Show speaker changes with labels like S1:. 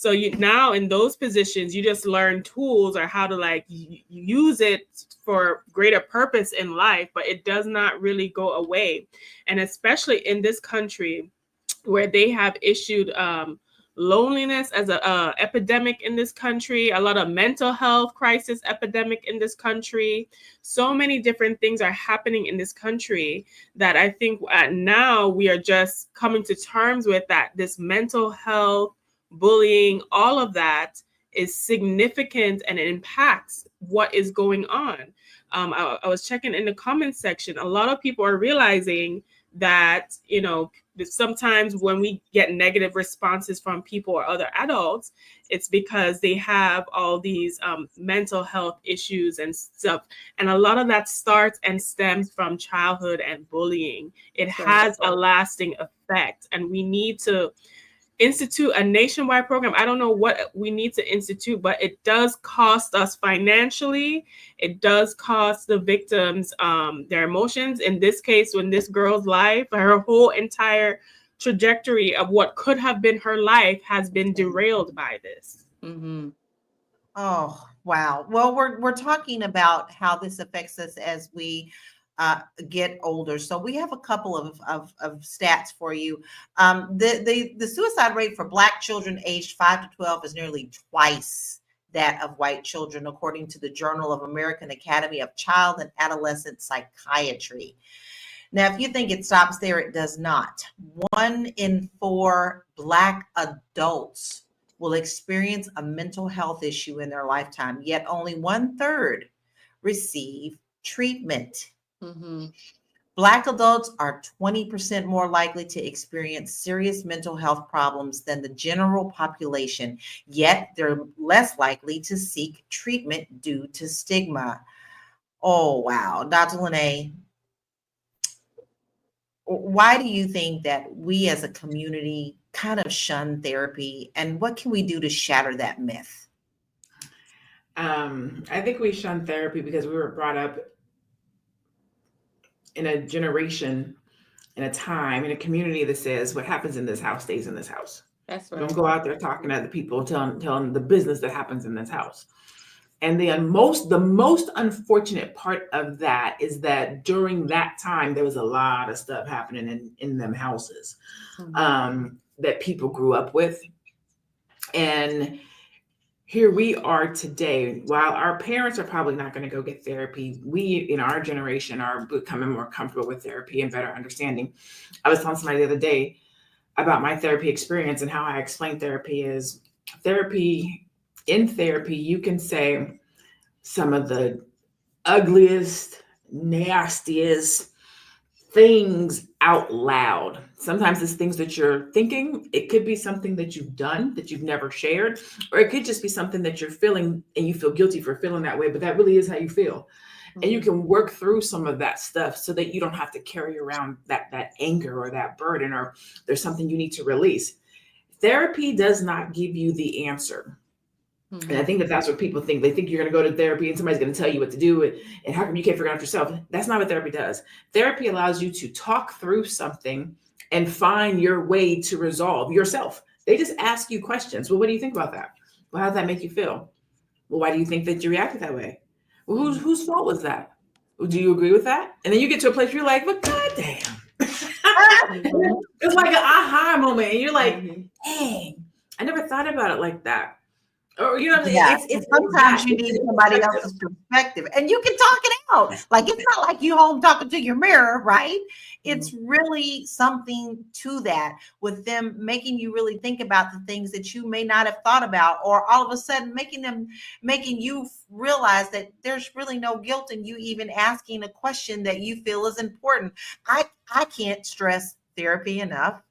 S1: So you now in those positions, you just learn tools or how to like use it for greater purpose in life, but it does not really go away. And especially in this country where they have issued loneliness as a epidemic in this country, a lot of mental health crisis epidemic in this country. So many different things are happening in this country that I think now we are just coming to terms with that this mental health, bullying, all of that is significant and it impacts what is going on. I was checking in the comments section. A lot of people are realizing that, you know, sometimes when we get negative responses from people or other adults, it's because they have all these mental health issues and stuff. And a lot of that starts and stems from childhood and bullying. It has a lasting effect, and we need to institute a nationwide program. I don't know what we need to institute, but it does cost us financially. It does cost the victims their emotions. In this case, when this girl's life, her whole entire trajectory of what could have been her life has been derailed by this.
S2: Mm-hmm. Oh, wow. Well, we're talking about how this affects us as we get older. So we have a couple of stats for you. The suicide rate for Black children aged 5 to 12 is nearly twice that of white children, according to the Journal of American Academy of Child and Adolescent Psychiatry. Now, if you think it stops there, it does not. 1 in 4 Black adults will experience a mental health issue in their lifetime, yet only 1/3 receive treatment. Mm-hmm. Black adults are 20% more likely to experience serious mental health problems than the general population, yet they're less likely to seek treatment due to stigma. Oh, wow. Dr. Lene, why do you think that we as a community kind of shun therapy, and what can we do to shatter that myth?
S3: I think we shun therapy because we were brought up in a generation, in a time, in a community that says what happens in this house stays in this house.
S2: That's right.
S3: Don't go out there talking to the people, telling the business that happens in this house. And the most unfortunate part of that is that during that time, there was a lot of stuff happening in them houses that people grew up with. And here we are today. While our parents are probably not going to go get therapy, we in our generation are becoming more comfortable with therapy and better understanding. I was telling somebody the other day about my therapy experience and how I explain therapy is therapy. In therapy, you can say some of the ugliest, nastiest things out loud. Sometimes it's things that you're thinking. It could be something that you've done that you've never shared, or it could just be something that you're feeling and you feel guilty for feeling that way, but that really is how you feel. Mm-hmm. And you can work through some of that stuff so that you don't have to carry around that anger or that burden, or there's something you need to release. Therapy does not give you the answer. Mm-hmm. And I think that that's what people think. They think you're going to go to therapy and somebody's going to tell you what to do. And how come you can't figure it out yourself? That's not what therapy does. Therapy allows you to talk through something and find your way to resolve yourself. They just ask you questions. Well, what do you think about that? Well, how does that make you feel? Well, why do you think that you reacted that way? Well, whose fault was that? Well, do you agree with that? And then you get to a place where you're like, well, goddamn. It's like an aha moment. And you're like, dang, I never thought about it like that. Or, you know,
S2: yeah. It's sometimes you need somebody else's perspective, and you can talk it out. Like, it's not like you home talking to your mirror, right? It's really something to that, with them making you really think about the things that you may not have thought about, or all of a sudden making you realize that there's really no guilt in you even asking a question that you feel is important. I can't stress therapy enough.